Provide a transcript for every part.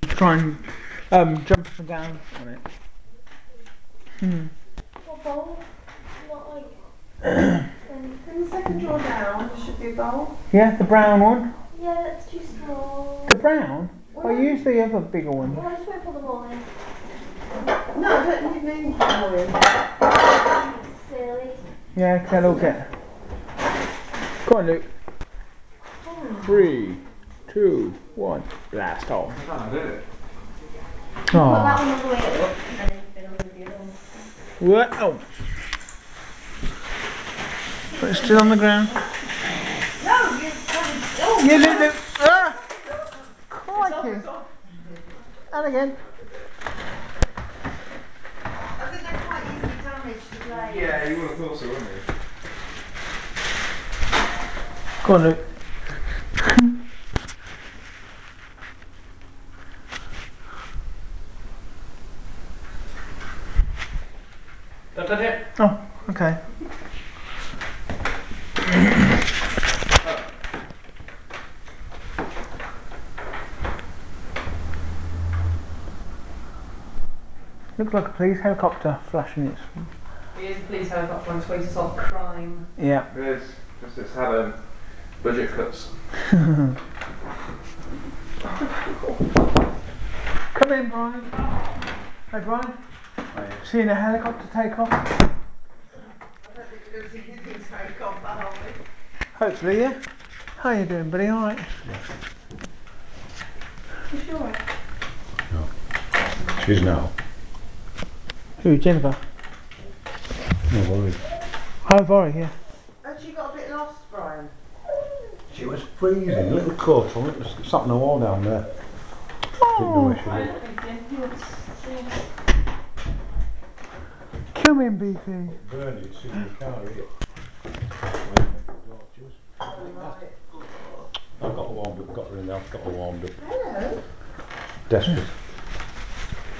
Try and jump up and down on it. What bowl? Not like. In the second drawer down, there should be a bowl. Yeah, the brown one. Yeah, that's too small. The brown? I use the other bigger one. Well, I just won't put them all in. No, I don't need any more in. Silly. Yeah, can I get. Go on, Luke. 3, 2, 1, blast off. Put that one all the way up and then fiddle with the other one. What? Oh. But it's still on the ground. No, you're trying to. Oh, Yeah, Luke. Ah! Crikey. And again. I think they're quite easily damaged to play. Yeah, you would have thought so, wouldn't you? Go on, Luke. That's it. Oh, okay. Looks like a police helicopter flashing its. It is a police helicopter on its way to solve crime. Yeah. It is. Just it's had budget cuts. Come in, Brian. Hey, Brian. Seeing a helicopter take off? I don't think you're going to see anything take off, are we? Hopefully, yeah. How you doing, buddy? All right. You sure? She's now. Who, Jennifer? No worries. Oh, Vori, yeah. Had she got a bit lost, Brian? She was freezing. A little coat on it. It was sat on the wall down there. Didn't know where she was. Come in, Beefy. Bernie, it's in the car here. I've got her warmed up, got her in there, I've got her warmed up. Hello. Desperate.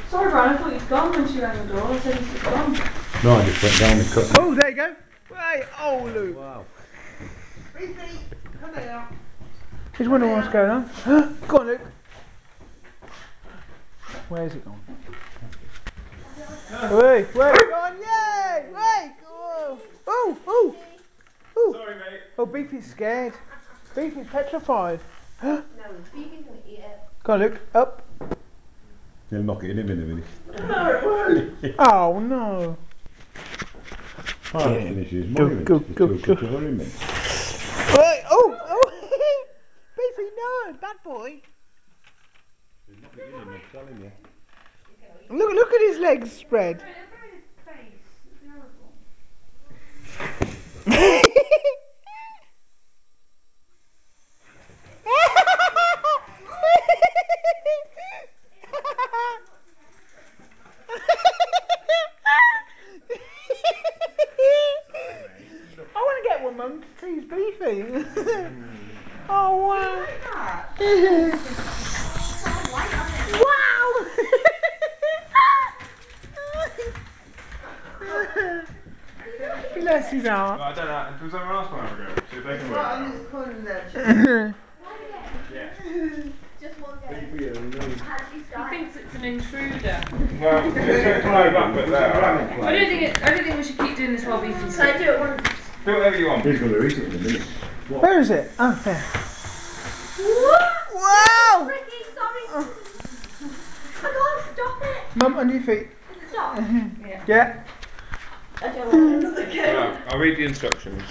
Sorry, Brian, I thought you'd gone when she rang the door. I said you'd gone. No, I just went down and cut. Oh, there you go. Right. Oh, Luke. Wow. Beefy, come here. Just wondering what's going on. Go on, Luke. Where's it gone? Wait, wait, go on, yay! Wait! Oh, oh, oh! Sorry, mate. Oh, Beefy's scared. Beefy's petrified. No, Beefy's gonna eat it. Go on, Luke, up. You'll knock it in a minute. Oh, no. Oh, finishes. Go, go, go, go. Minutes. Wait, oh, oh! Beefy, no, bad boy. Knock it in, I'm telling you. Look at his legs spread. I want to get one, Mum, to tease Beefy. Oh, wow. Wow! Bless his heart. Well, I don't know. Does everyone else want to have a go? See if they can Right work. on this corner there. Yeah. Just one go. He thinks it's an intruder. Well, it's going to climb up it there. I don't think we should keep doing this while Beefy's So I do it once. Do whatever you want. He's going to eat it in a minute. Where is it? Oh, there. What? Wow! Ricky, sorry. I can't stop it. Mum, on your feet. Is it stop? Yeah. I don't want it. I'll read the instructions.